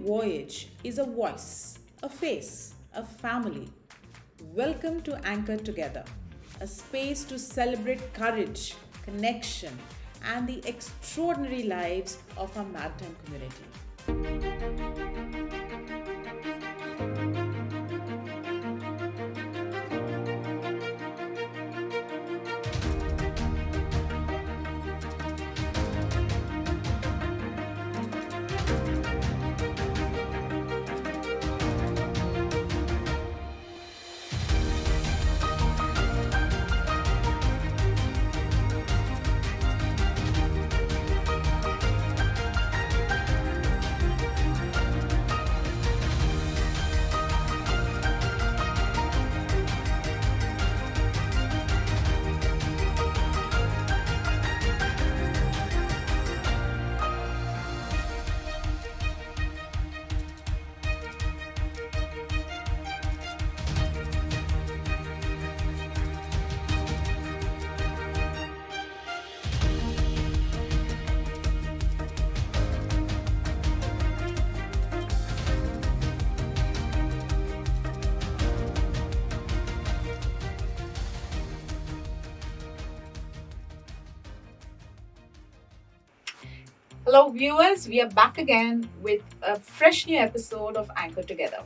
voyage is a voice, a face, a family. Welcome to Anchor Together, a space to celebrate courage, connection, and the extraordinary lives of our maritime community. Hello, viewers. We are back again with a fresh new episode of Anchor Together.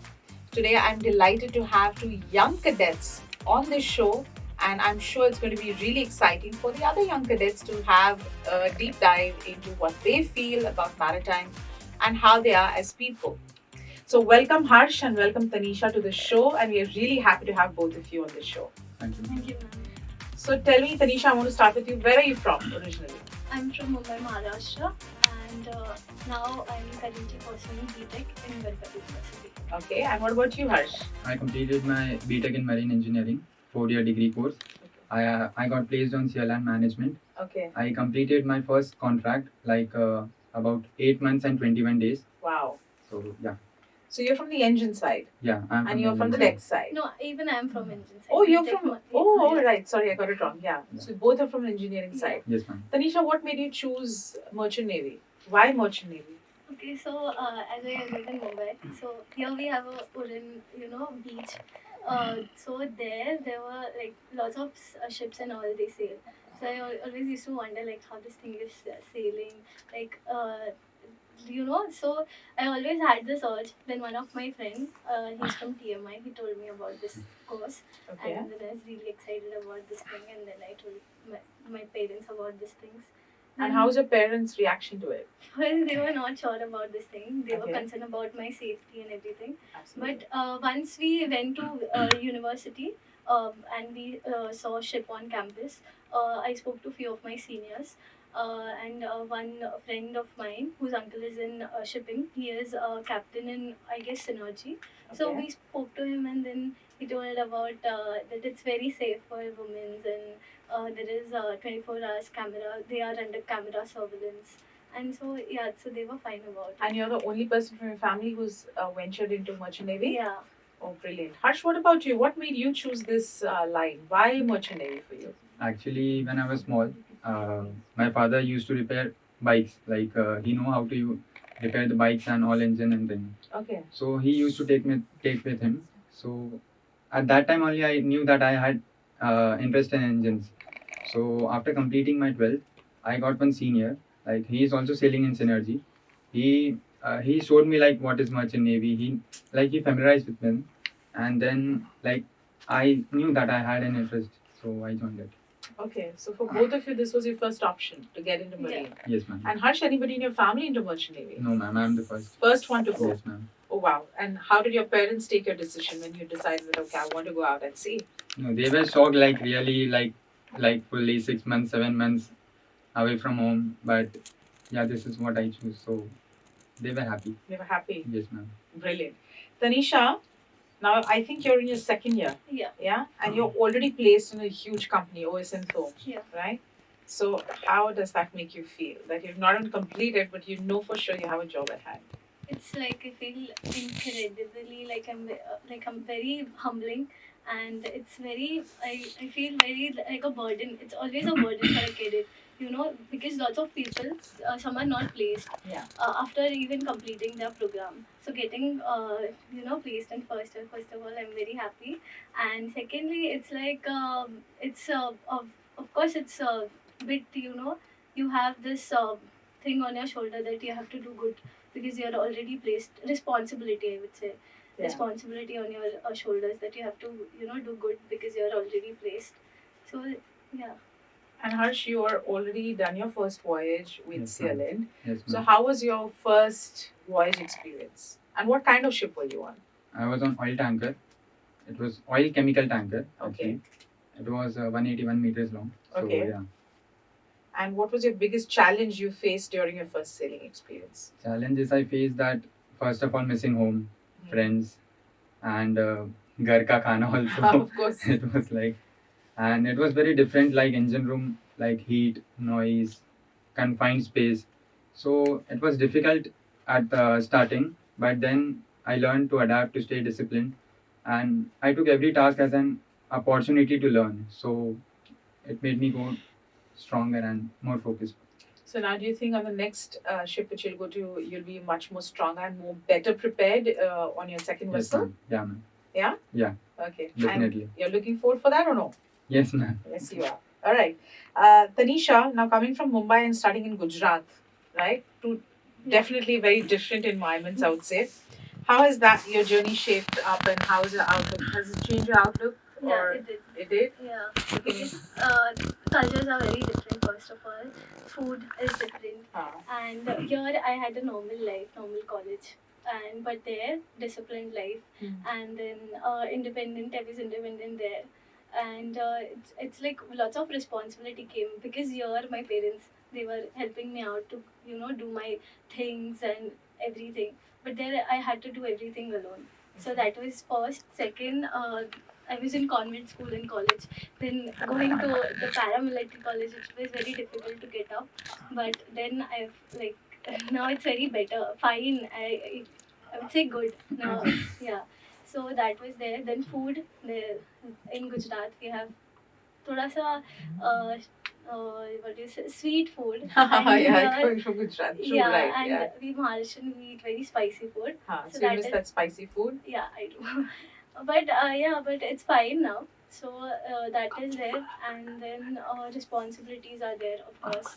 Today, I'm delighted to have two young cadets on this show, and I'm sure it's going to be really exciting for the other young cadets to have a deep dive into what they feel about maritime and how they are as people. So, welcome Harsh and welcome Tanisha to the show, and we are really happy to have both of you on the show. Thank you. Thank you, ma'am. So, tell me, Tanisha, I want to start with you. Where are you from originally? I'm from Mumbai, Maharashtra, and now I'm currently pursuing BTech in Garbati University. Okay, and what about you, Harsh? I completed my BTech in Marine Engineering, 4-year degree course. I got placed on CLN Management. Okay. I completed my first contract about 8 months and 21 days. Wow. So yeah, So you're from the engine side, yeah. I'm and you're from the engine deck side. No, even I'm from engine side. Oh, you're BTech from. ma- Oh, yeah. all right. Sorry, I got it wrong. Yeah. Yeah. So both are from engineering Yeah. side. Yes, ma'am. Tanisha, what made you choose merchant navy? Why merchant navy? Okay, so as I live in Mumbai, so here we have a Uran, beach. So there were like lots of ships and all they sail. So I always used to wonder like how this thing is sailing, like So I always had this urge. Then one of my friends, he's from TMI, he told me about this course, Okay. and then I was really excited about this thing, and then I told my parents about these things. And how's your parents' reaction to it? Well, they were not sure about this thing. They were Okay. concerned about my safety and everything. Absolutely. But once we went to university and we saw ship on campus, I spoke to few of my seniors. And one friend of mine, whose uncle is in shipping, he is a captain in, I guess, Synergy. So Okay. we spoke to him, and then he told about that it's very safe for women, and there is 24 hours camera. They are under camera surveillance, and so yeah, so they were fine about it. And you're the only person from your family who's ventured into merchant navy? Yeah. Oh, brilliant. Harsh, what about you? What made you choose this line? Why merchant navy for you? Actually, when I was small, my father used to repair bikes. He know how to repair the bikes and all engine and thing. Okay. So he used to take with him. So at that time only I knew that I had interest in engines. So after completing my 12th, I got one senior. Like he is also sailing in Synergy. He showed me like what is merchant navy. He familiarized with them, and then like I knew that I had an interest, so I joined it. Okay. So for both of you, this was your first option to get into marine. Yes, ma'am. And Harsh, anybody in your family into merchant navy? No, ma'am. I'm the first. First one to go. Yes, ma'am. Oh wow! And how did your parents take your decision when you decided that okay, I want to go out and see? No, they were shocked. Like really, like fully 6 months, 7 months away from home. But yeah, this is what I choose. So they were happy. They were happy. Yes, ma'am. Brilliant. Tanisha, now I think you're in your second year, Yeah. yeah, and you're already placed in a huge company, OSN Foam, Yeah. right? So how does that make you feel that you've not only completed, but you know for sure you have a job at hand? It's like I feel incredibly like I'm very humbling, and it's very I feel very like a burden. It's always a burden for a kid because lots of people, some are not placed Yeah. after even completing their program. So getting placed in first of all, I'm very happy. And secondly, it's like it's of course it's a bit, you have this thing on your shoulder that you have to do good because you're already placed. Responsibility, I would say. Yeah. Responsibility on your shoulders that you have to do good because you're already placed. So yeah. And Harsh, you are already done your first voyage with Yes, ma'am. Sealand. Yes, So ma'am. how was your first voyage experience? And what kind of ship were you on? I was on oil tanker. It was oil chemical tanker. Okay. Actually. It was 181 meters long. So Okay. yeah. And what was your biggest challenge you faced during your first sailing experience? Challenges I faced that first of all missing home, Hmm. friends, and घर का खाना also. Of course. It was like, and it was very different, like engine room, like heat, noise, confined space. So it was difficult at the starting, but then I learned to adapt, to stay disciplined, and I took every task as an opportunity to learn. So it made me go stronger and more focused. So now, do you think on the next ship which you'll go to, you'll be much more stronger and more better prepared on your second Yes, vessel? ma'am. Yeah, ma'am. Yeah? Yeah, Okay. definitely. And you're looking forward for that or no? Yes, ma'am. Yes, you are. All right. Tanisha, now coming from Mumbai and studying in Gujarat, right? Two definitely very different environments, I would say. How has that your journey shaped up, and how is your outlook? Has it changed your outlook? Yeah, Or it did. it did? Yeah. Okay. Cultures are very different, first of all. Food is different. Ah. And here I had a normal life, normal college. But there, disciplined life. Hmm. And then independent, I was independent there. And it's like lots of responsibility came because here my parents, they were helping me out to, do my things and everything. But there I had to do everything alone. So that was first. Second, I was in convent school in college. Then going to the paramilitary college, it was very difficult to get up. But then I've like now it's very better. Fine. I would say good. Now, yeah. So that was there. Then food. There in Gujarat we have thoda sa what do you say, sweet food. And Yeah, coming from Gujarat. True, yeah, right. and Yeah. we Maharashtrian, we eat very spicy food. So So you that miss is- that spicy food? Yeah, I do. But yeah, but it's fine now. So that is there, and then responsibilities are there, of course.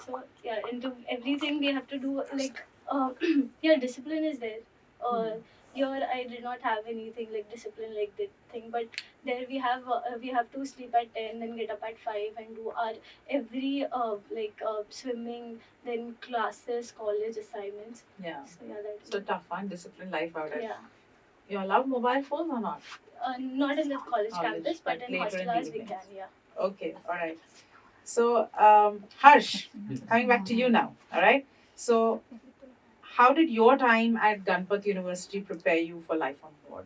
So yeah, into everything we have to do like yeah, discipline is there. Uh, Here I did not have anything like discipline like that thing, but there we have to sleep at 10, then get up at 5, and do our every swimming, then classes, college assignments. Yeah. So yeah, that is So tough one, disciplined life out there. yeah. You allow mobile phones or not? Not in the college College, campus, but but in later in hostel the hours we evenings. can, yeah. Okay, all right. So, Harsh, coming back to you now, all right? So, how did your time at Ganpat University prepare you for life on board?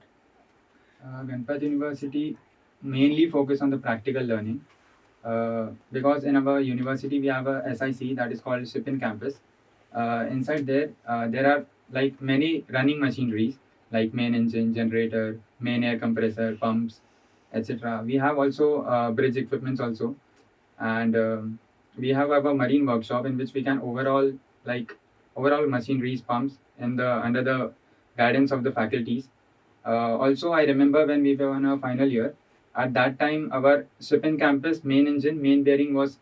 Ganpat University mainly focus on the practical learning because in our university we have a SIC that is called Ship in Campus. Inside there, there are like many running machineries like main engine, generator, main air compressor, pumps, etc. We have also bridge equipments also, and we have our marine workshop in which we can overall machineries, pumps, in the under the guidance of the faculties. Also, I remember when we were on our final year, at that time, our ship in campus main engine, main bearing was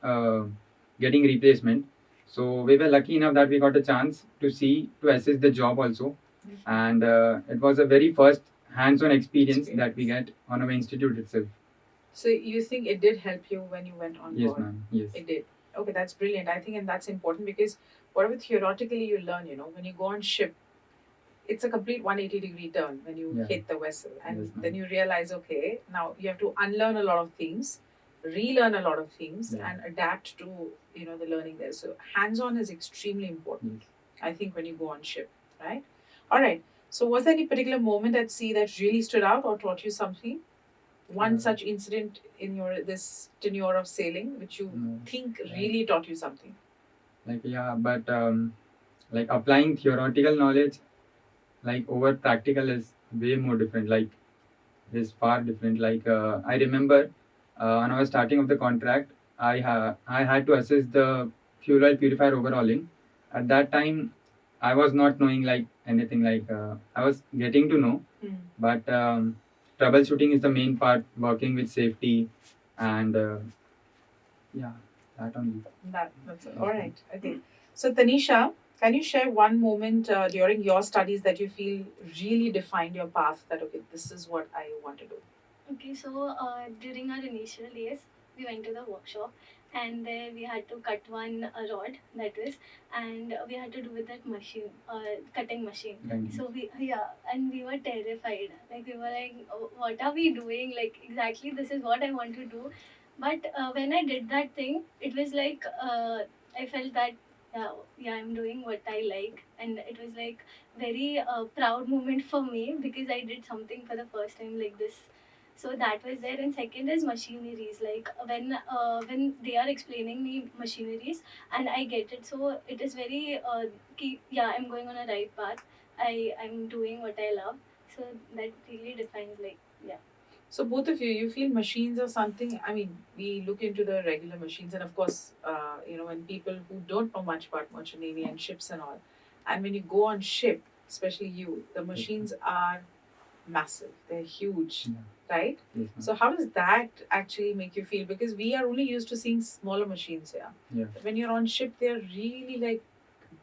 getting replacement. So we were lucky enough that we got a chance to assess the job also. And it was a very first hands-on experience that we get on our institute itself. So, you think it did help you when you went on Yes, board? ma'am. Yes. It did. Okay, that's brilliant. I think, and that's important because whatever theoretically you learn, when you go on ship, it's a complete 180-degree turn when you Yeah. hit the vessel, and Yes, ma'am. then you realize, okay, now you have to unlearn a lot of things, relearn a lot of things, Yeah. and adapt to the learning there. So hands-on is extremely important. Yes. I think when you go on ship, right? All right. So was there any particular moment at sea that really stood out or taught you something? One Uh, such incident in your this tenure of sailing, which you No. think really taught you something? But like applying theoretical knowledge like over practical is way more different, is far different. I remember on our starting of the contract, I had to assess the fuel oil purifier overhauling. At that time, I was not knowing like anything. Like I was getting to know, but troubleshooting is the main part. Working with safety, and yeah, that only. That's all right. Okay. So, Tanisha, can you share one moment during your studies that you feel really defined your path? That okay, this is what I want to do. Okay, so during our initial days, we went to the workshop, and there we had to cut one rod, that was, and we had to do with that machine, cutting machine. Thank you. So and we were terrified. Like we were like, "Oh, what are we doing? Like exactly this is what I want to do." But when I did that thing, it was like I felt that yeah, I'm doing what I like, and it was like very proud moment for me because I did something for the first time like this. So that was there. And second is machineries, like when they are explaining me machineries and I get it, so it is very yeah, I'm going on a right path. I'm doing what I love, so that really defines, like, yeah. So both of you, you feel machines are something. I mean, we look into the regular machines, and of course, when people who don't know much about merchant navy and ships and all, and when you go on ship, especially you, the machines are massive. They're huge, Yeah. right? Yes, ma'am. So how does that actually make you feel? Because we are only used to seeing smaller machines here. Yeah. But when you're on ship, they're really like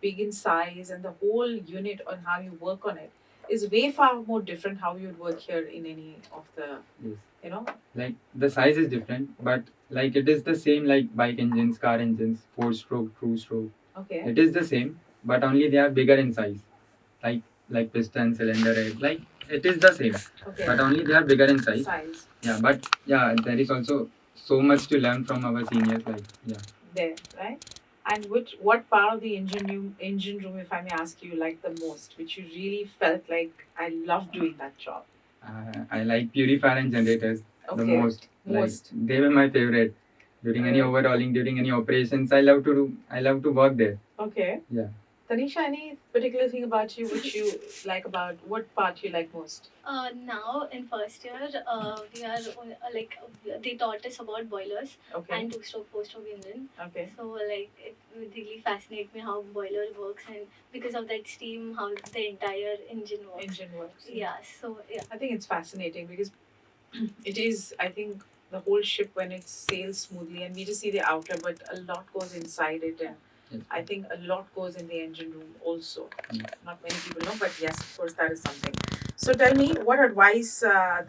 big in size, and the whole unit on how you work on it is way far more different how you'd work here in any of the Yes. you know Like the size is different, but like it is the same like bike engines, car engines, 4-stroke, 2-stroke. okay It is the same, but only they are bigger in size. Like piston, cylinder head, like it is the same, okay but only they are bigger in size. size Yeah, but yeah, there is also so much to learn from our seniors. Like yeah, there, right? And what part of the engine room, if I may ask you, like the most, which you really felt like I love doing that job? I like purifier and generators the Okay. most. Most. Like they were my favorite. During any overhauling, during any operations, I love to work there. Okay. Yeah. Tanisha, any particular thing about you which you like about what part you like most? Now in first year, we are they taught us about boilers Okay. and two-stroke, four-stroke engine. Okay. So like it would really fascinate me how boiler works, and because of that steam, how the entire engine works. Engine works. Yeah. So yeah. I think it's fascinating because it is, I think, the whole ship when it sails smoothly, and we just see the outer, but a lot goes inside it, and Yes. I think a lot goes in the engine room also. Yes. Not many people know, but yes, of course, that is something. So tell me, what advice,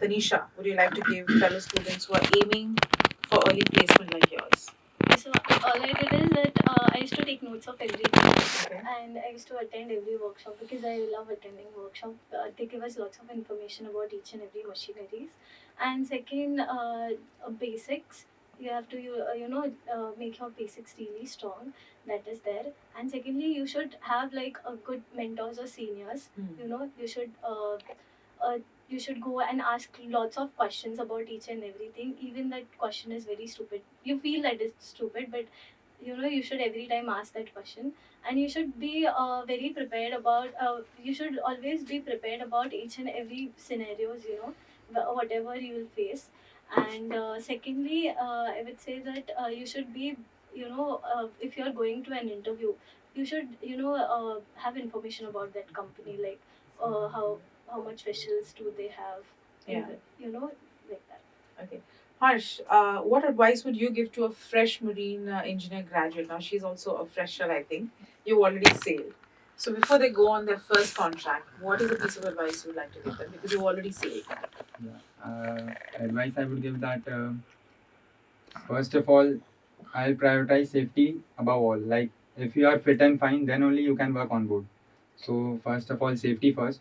Tanisha, would you like to give fellow students who are aiming for early placement like yours? So all I did is that I used to take notes of everything, Okay. and I used to attend every workshop because I love attending workshop. They give us lots of information about each and every machineries. And second, basics. You have to make your basics really strong. That is there. And secondly, you should have like a good mentors or seniors. You should uh, you should go and ask lots of questions about each and everything, even that question is very stupid, you feel that it's stupid, but you should every time ask that question. And you should be very prepared about you should always be prepared about each and every scenarios, whatever you will face. And secondly, I would say that you should be, if you're going to an interview, you should have information about that company, like how much vessels do they have, Yeah. like that. Okay. Harsh, what advice would you give to a fresh marine engineer graduate? Now, she's also a fresher, I think. You already sailed. So, before they go on their first contract, what is a piece of advice you would like to give them? Because you already sailed. Yeah. Advice I would give that first of all, I'll prioritize safety above all. Like if you are fit and fine, then only you can work on board. So first of all, safety first,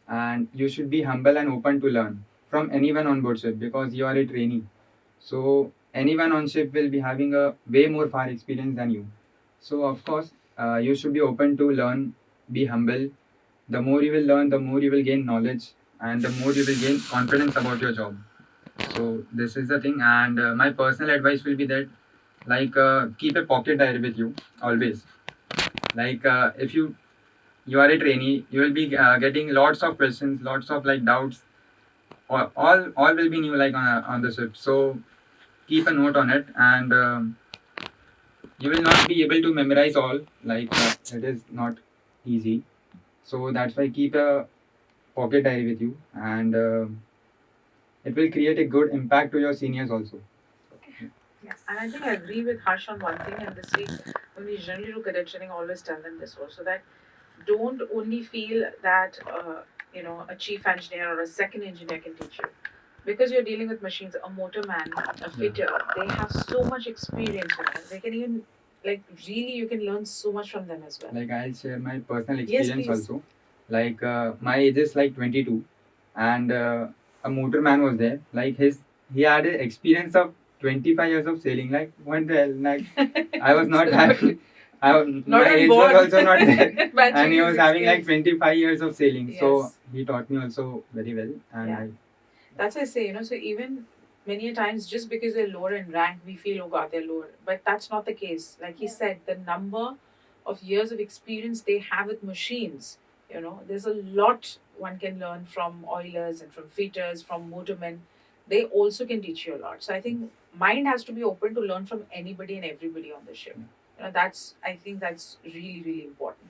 and you should be humble and open to learn from anyone on board ship because you are a trainee. So anyone on ship will be having a way more far experience than you. So of course, you should be open to learn, be humble. The more you will learn, the more you will gain knowledge, and the more you will gain confidence about your job. So this is the thing, and my personal advice will be that like keep a pocket diary with you always. Like if you are a trainee, you will be getting lots of questions, lots of like doubts. All will be new like on the ship. So keep a note on it, and you will not be able to memorize all. Like it is not easy. So that's why keep a pocket diary with you, and it will create a good impact to your seniors also. Yeah, and I think I agree with Harsh on one thing, and this week when we generally do cadet training, I always tell them this also, that don't only feel that a chief engineer or a second engineer can teach you, because you're dealing with machines. A motor man, a fitter, they have so much experience. They can even, like, really, you can learn so much from them as well. Like I'll share my personal Yes, experience please. also. Like my age is like 22, and a motor man was there. Like he had an experience of 25 years of sailing. Like what the hell? Like I was not having. Not My on age board. was also not there, Matching and he his was having like experience. 25 years of sailing. So Yes. he taught me also very well, and Yeah. That's why I say, so even many a times, just because they're lower in rank, we feel, oh God, they're lower. But that's not the case. Like he Yeah. said, the number of years of experience they have with machines, there's a lot one can learn from oilers and from fitters, from motormen. They also can teach you a lot. So I think mind has to be open to learn from anybody and everybody on the ship. I think that's really, really important.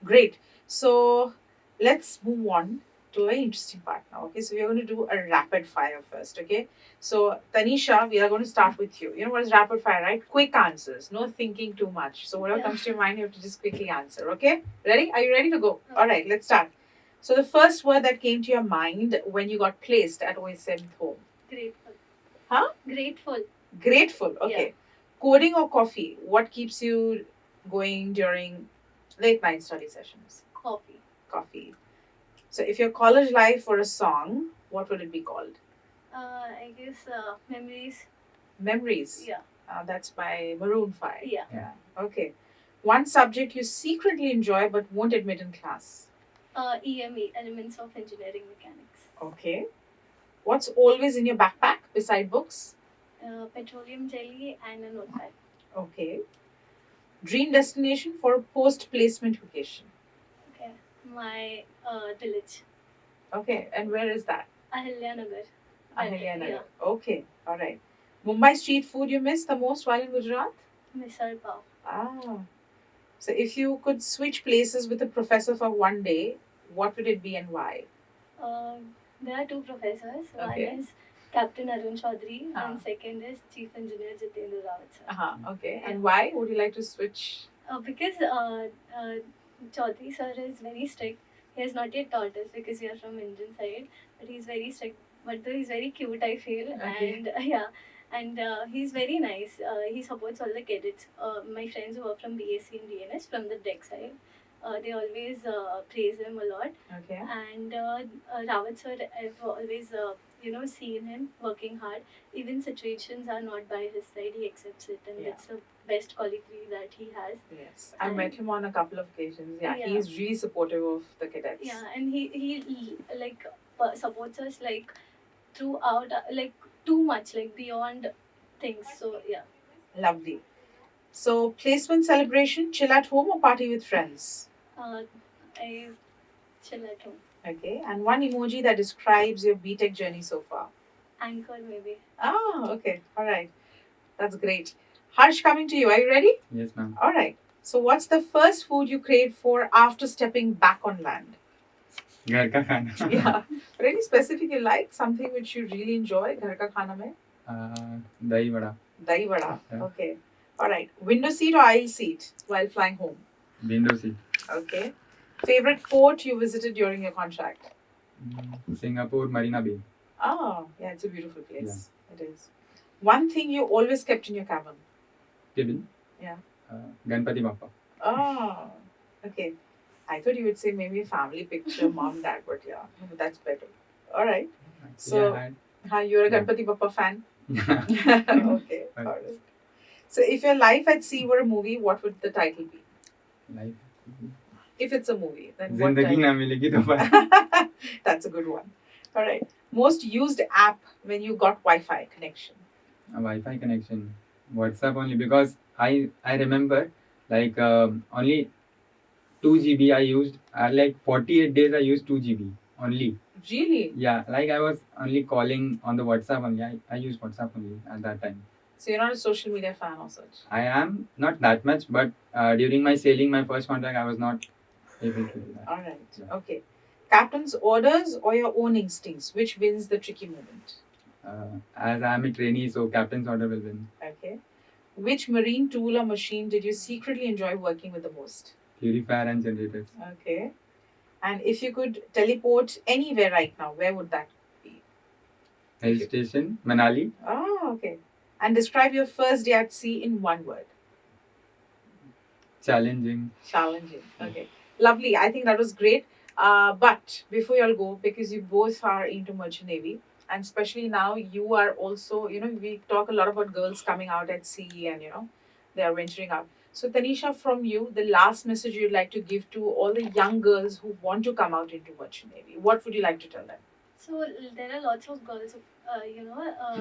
Great. So let's move on to a very interesting part now. Okay, so we're going to do a rapid fire first. Okay, so Tanisha, we are going to start with you. You know what is rapid fire, right? Quick answers, no thinking too much. So whatever Yeah. comes to your mind, you have to just quickly answer. Okay, ready? Are you ready to go? All right, let's start. So the first word that came to your mind when you got placed at OSM home? Grateful. Huh? Grateful. Grateful. Okay. Coding or coffee? What keeps you going during late night study sessions? Coffee. Coffee. So, if your college life were a song, what would it be called? I guess memories. Memories. Yeah. That's by Maroon 5. Yeah. Yeah. Okay. One subject you secretly enjoy but won't admit in class. EME, Elements of Engineering Mechanics. Okay. What's always in your backpack beside books? Petroleum jelly and a notepad. Okay. Dream destination for a post placement vacation. Okay. My village. Okay. And where is that? Ahilyanagar. Ahilyanagar. Yeah. Okay. All right. Mumbai street food you miss the most while in Gujarat? Misal pav. Ah. So if you could switch places with a professor for one day, what would it be and why? There are two professors. Okay. One is Captain Arun Chaudhary Ah. and second is Chief Engineer Jitendra Rawat sir. Okay. Yeah. And why would you like to switch? Because Chaudhary sir is very strict. He has not yet taught us because we are from Indian side, but he's very strict. But though he's very cute, I feel, Okay. and yeah, and he's very nice. He supports all the cadets. My friends who are from BSc and DNS from the deck side, they always praise him a lot. Okay. And Rawat sir, I've always seen him working hard. Even situations are not by his side, he accepts it, and Yeah. that's the best quality that he has. Yes. I met him on a couple of occasions. Yeah. Yeah. He's really supportive of the cadets. Yeah, and he like supports us like throughout, like too much, like beyond things. So yeah, Lovely. So placement celebration, chill at home or party with friends? I chill at home. Okay. And one emoji that describes your BTech journey so far. Anchor maybe. Ah, okay. All right. That's great. Harsh, coming to you. Are you ready? Yes, ma'am. All right. So, what's the first food you craved for after stepping back on land? घर का खाना. Yeah. But any specific you like? Something which you really enjoy? Ghar ka khana mein? दही vada. Dahi vada. Yeah. Okay. All right. Window seat or aisle seat while flying home? Window seat. Okay. Favorite port you visited during your contract? Singapore Marina Bay. Oh, yeah. It's a beautiful place. It is. One thing you always kept in your cabin? Tibin. Yeah. Ganpati Bappa. Oh, okay. I thought you would say maybe a family picture, mom, dad, but yeah, that's better. All right. So- You're a Yeah. Ganpati Bappa fan? Yeah. Okay. All right. So, if your life at sea were a movie, what would the title be? Life. If it's a movie, then what जिंदगी title? ना मिलेगी तो पर. That's a good one. All right. Most used app when you got Wi-Fi connection. A Wi-Fi connection. WhatsApp only, because I remember like only 2 GB I used. Like 48 days I used 2 GB only. Really? Yeah, like I was only calling on the WhatsApp only. I used WhatsApp only at that time. So you're not a social media fan or such. I am not that much, but during my sailing, my first contract, I was not able to do that. All right. Yeah. Okay. Captain's orders or your own instincts? Which wins the tricky moment? As I am a trainee, so captain's order will win. Okay. Which marine tool or machine did you secretly enjoy working with the most? Purifier and generators. Okay. And if you could teleport anywhere right now, where would that be? Hill station, Manali. Oh, okay. And describe your first day at sea in one word. Challenging. Challenging. Okay. Lovely. I think that was great. But before you all go, because you both are into merchant navy, and especially now you are also, we talk a lot about girls coming out at sea and, they are venturing out. So, Tanisha, from you, the last message you'd like to give to all the young girls who want to come out into merchant navy, what would you like to tell them? So there are lots of girls who,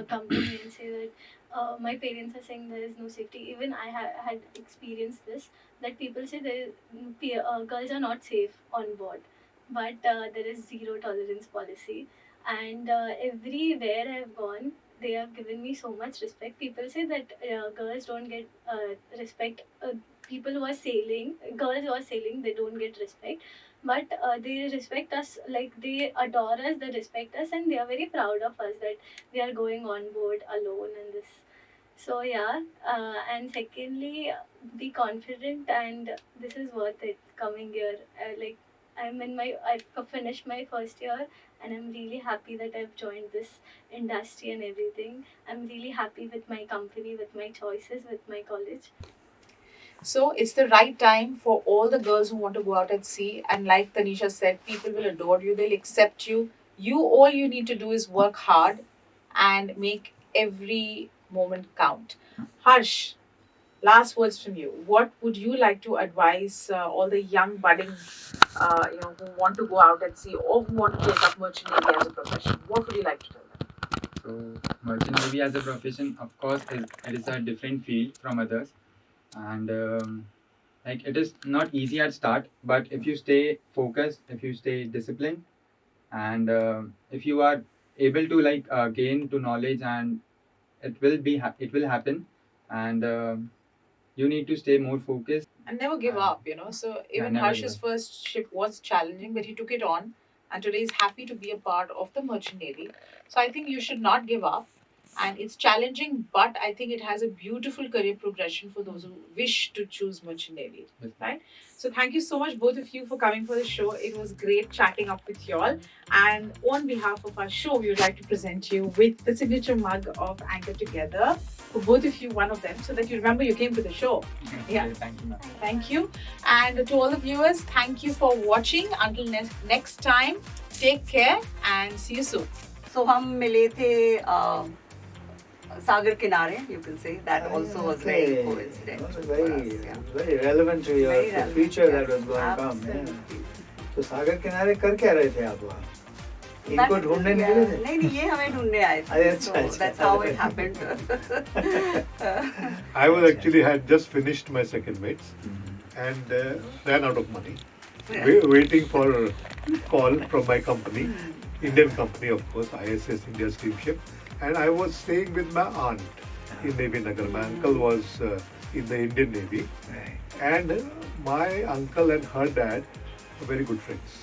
come to me and say that my parents are saying there is no safety. Even I had experienced this, that people say girls are not safe on board, but there is zero tolerance policy, and everywhere I've gone, they have given me so much respect. People say that girls don't get respect. People who are sailing, girls who are sailing, they don't get respect, but they respect us, like they adore us, they respect us, and they are very proud of us that we are going on board alone in this. So yeah, and secondly, be confident, and this is worth it coming here. Like I've finished my first year, and I'm really happy that I've joined this industry and everything. I'm really happy with my company, with my choices, with my college. So it's the right time for all the girls who want to go out at sea. And like Tanisha said, people will adore you, they'll accept you. All you need to do is work hard and make every moment count. Harsh, last words from you. What would you like to advise all the young budding, who want to go out at sea or who want to take up merchant navy as a profession? What would you like to tell them? So merchant navy as a profession, of course, it is a different field from others, and like it is not easy at start. But if you stay focused, if you stay disciplined, and if you are able to like gain to knowledge, and it will happen, and you need to stay more focused. And never give Uh, up. So even never Harsh's give first ship was challenging, but he took it on, and today is happy to be a part of the merchant navy. So I think you should not give up. And it's challenging, but I think it has a beautiful career progression for those who wish to choose merchant navy. Yes. Right? So thank you so much, both of you, for coming for the show. It was great chatting up with you all. And on behalf of our show, we would like to present you with the signature mug of Anchor Together. For both of you, one of them, so that you remember you came to the show. Yeah. Okay, thank you, ma'am. Thank you. And to all the viewers, thank you for watching. Until next time, take care and see you soon. So हम मिले थे सागर किनारे. You can say that also was very coincident. That was for very, us, yeah. very relevant to your Very the relevant, future yes. that was going to come. Absolutely. Yeah. तो सागर किनारे कर क्या रहे थे आप वहाँ? इनको That- ढूंढने yeah. निकले थे? नहीं नहीं, ये हमें ढूंढने आए थे. अरे अच्छा, So अच्छा. that's how it happened. I was actually had just finished my second mates and ran out of money. Waiting for a call from my company, Indian company of course, ISS India Steamship, and I was staying with my aunt in Navy Nagar. My uncle was in the Indian Navy, Right. and my uncle and her dad are very good friends.